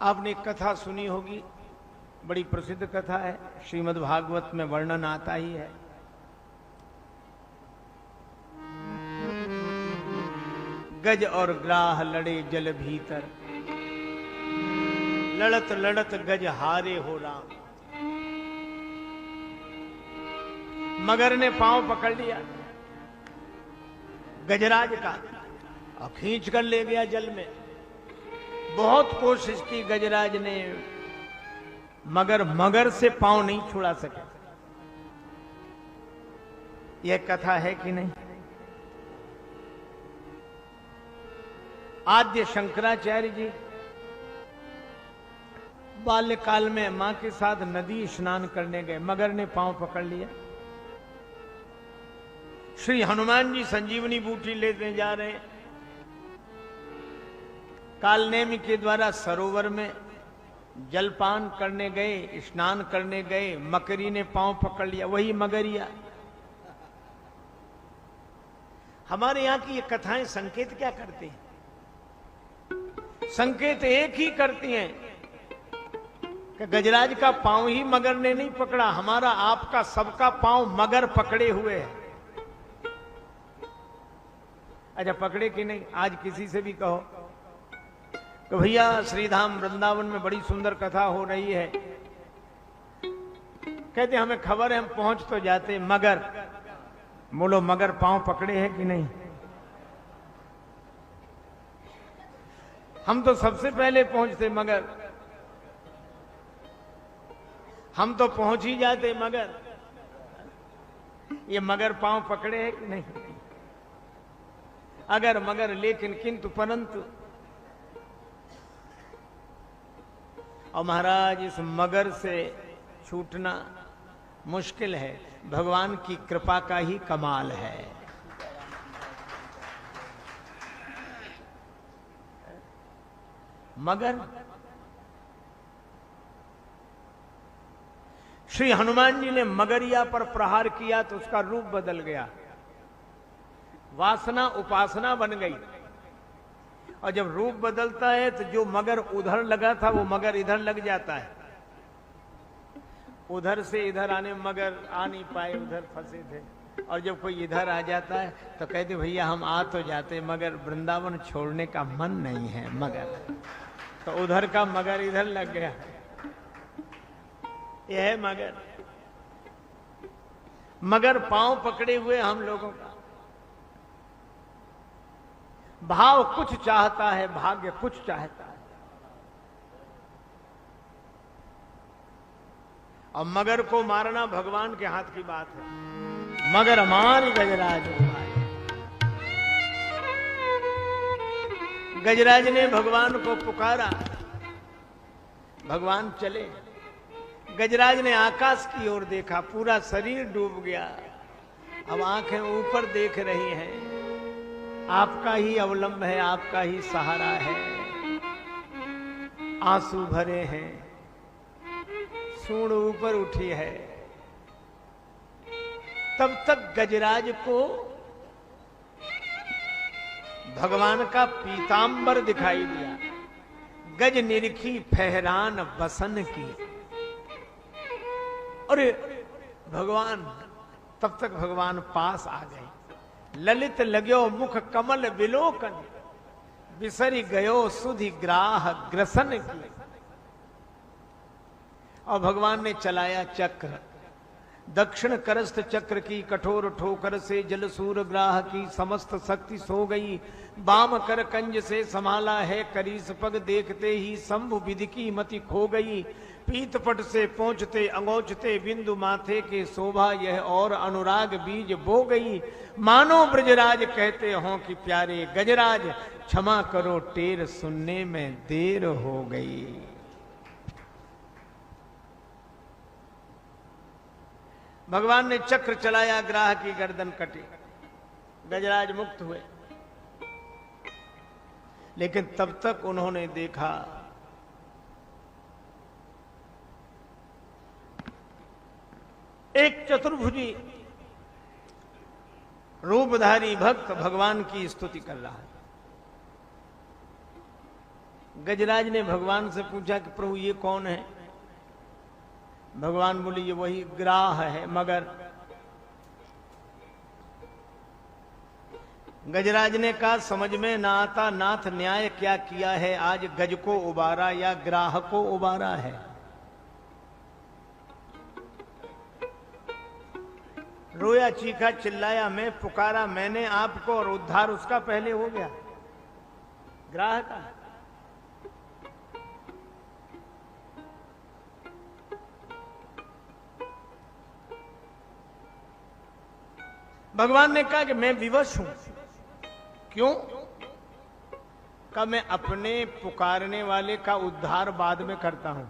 आपने एक कथा सुनी होगी, बड़ी प्रसिद्ध कथा है, श्रीमद् भागवत में वर्णन आता ही है। गज और ग्राह लड़े जल भीतर, लड़त लड़त गज हारे हो राम। मगर ने पांव पकड़ लिया गजराज का और खींच कर ले गया जल में। बहुत कोशिश की गजराज ने, मगर मगर से पांव नहीं छुड़ा सके। यह कथा है कि नहीं? आद्य शंकराचार्य जी बाल्यकाल में मां के साथ नदी स्नान करने गए, मगर ने पांव पकड़ लिया। श्री हनुमान जी संजीवनी बूटी लेते जा रहे हैं, कालनेमी के द्वारा सरोवर में जलपान करने गए, स्नान करने गए, मकरी ने पांव पकड़ लिया, वही मगरिया। हमारे यहां की ये कथाएं संकेत क्या करती हैं? संकेत एक ही करती हैं कि गजराज का पांव ही मगर ने नहीं पकड़ा, हमारा आपका सबका पांव मगर पकड़े हुए है। अच्छा, पकड़े कि नहीं? आज किसी से भी कहो कि भैया श्रीधाम वृंदावन में बड़ी सुंदर कथा हो रही है, कहते हमें खबर है, हम पहुंच तो जाते, मगर बोलो मगर पांव पकड़े हैं कि नहीं? हम तो सबसे पहले पहुंचते, मगर हम तो पहुंच ही जाते, मगर ये मगर पांव पकड़े हैं कि नहीं? अगर मगर लेकिन किंतु परंतु। और महाराज इस मगर से छूटना मुश्किल है, भगवान की कृपा का ही कमाल है। मगर श्री हनुमान जी ने मगरिया पर प्रहार किया तो उसका रूप बदल गया, वासना उपासना बन गई। और जब रूप बदलता है तो जो मगर उधर लगा था वो मगर इधर लग जाता है। उधर से इधर आने मगर आ नहीं पाए, उधर फंसे थे। और जब कोई इधर आ जाता है तो कहते भैया हम आ तो जाते, मगर वृंदावन छोड़ने का मन नहीं है मगर। तो उधर का मगर इधर लग गया। यह है मगर। मगर पांव पकड़े हुए हम लोगों का। भाव कुछ चाहता है, भाग्य कुछ चाहता है। और मगर को मारना भगवान के हाथ की बात है। मगर हमारी गजराज गजराज ने भगवान को पुकारा, भगवान चले। गजराज ने आकाश की ओर देखा, पूरा शरीर डूब गया। अब आंखें ऊपर देख रही हैं, आपका ही अवलंब है, आपका ही सहारा है। आंसू भरे हैं, सूंड ऊपर उठी है। तब तक गजराज को भगवान का पीतांबर दिखाई दिया। गज निरखी फहरान बसन की। अरे भगवान, तब तक भगवान पास आ गए। ललित लग्यो मुख कमल विलोकन, बिसरी गयो सुधि ग्राह ग्रसन की। और भगवान ने चलाया चक्र। दक्षिण करस्थ चक्र की कठोर ठोकर से जलसूर ग्राह की समस्त शक्ति सो गई। बाम कर कंज से संभाला है करीस पग, देखते ही शंभु विधि की मति खो गई। पीतपट से पहुंचते अंगोचते बिंदु माथे के शोभा, यह और अनुराग बीज बो गई। मानो ब्रजराज कहते हों कि प्यारे गजराज, क्षमा करो टेर सुनने में देर हो गई। भगवान ने चक्र चलाया, ग्राह की गर्दन कटी, गजराज मुक्त हुए। लेकिन तब तक उन्होंने देखा एक चतुर्भुजी रूपधारी भक्त भगवान की स्तुति कर रहा है। गजराज ने भगवान से पूछा कि प्रभु ये कौन है? भगवान बोले ये वही ग्राह है। मगर गजराज ने कहा समझ में ना आता नाथ न्याय क्या किया है, आज गज को उबारा या ग्राह को उबारा है। रोया चीखा चिल्लाया, मैं पुकारा मैंने आपको और उद्धार उसका पहले हो गया, ग्राह का। भगवान ने कहा कि मैं विवश हूं। क्यों? कहा मैं अपने पुकारने वाले का उद्धार बाद में करता हूं,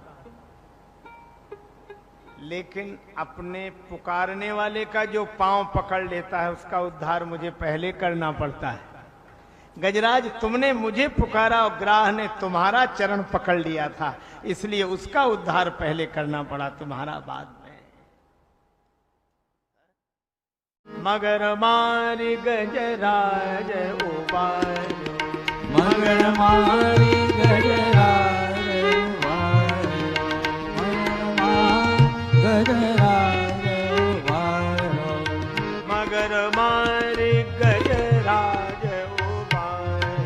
लेकिन अपने पुकारने वाले का जो पांव पकड़ लेता है उसका उद्धार मुझे पहले करना पड़ता है। गजराज तुमने मुझे पुकारा और ग्राह ने तुम्हारा चरण पकड़ लिया था, इसलिए उसका उद्धार पहले करना पड़ा, तुम्हारा बाद में। मगर मारी गजराज उबार, मगर मारी गजराज उबार, गजराज उबार, मगर मारी गजराज उबार,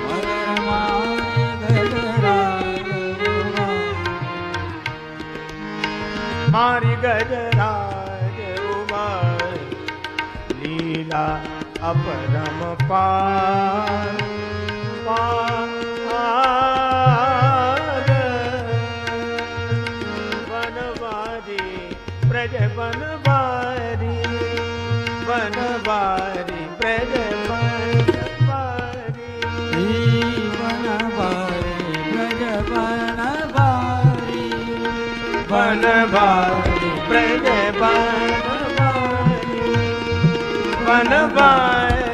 मगर मारी गजराज उबार, मारी गजराज उबार, लीला अपरम पार पार, बनवारी ब्रज बनवारी, बनवारी ब्रज बनवारी, बनवारी ब्रज बनवारी, बनवारी ब्रज बनवारी, बनवारी